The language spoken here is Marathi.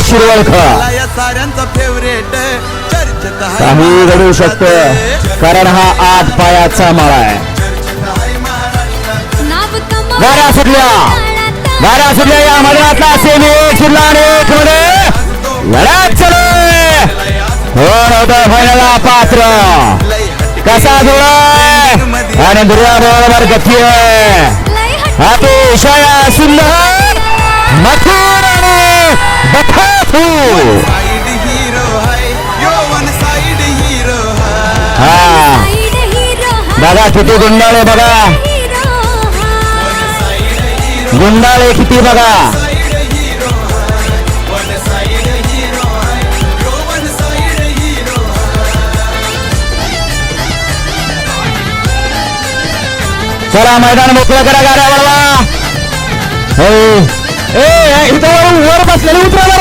शिरवळकर साऱ्यांचा फेवरेट काही घडू शकतं, कारण हा 8 पायाचा माळा आहे. गाड्या सुटल्या या मैदानातला सेमी जिल्हा आणि एक मध्ये लढत चालू. कोण होतं फायनलला पात्र, कसा जोड आणि दुर्या बरोबर गती आहे. अतिशय सुंदर मथुर आणि बखातू. बघा किती गुंडाळे, बघा गुंडाळे किती, बघा चला मैदान मोकळं करा, गाड्या वळवा. इथं वर बसलेली उतरा.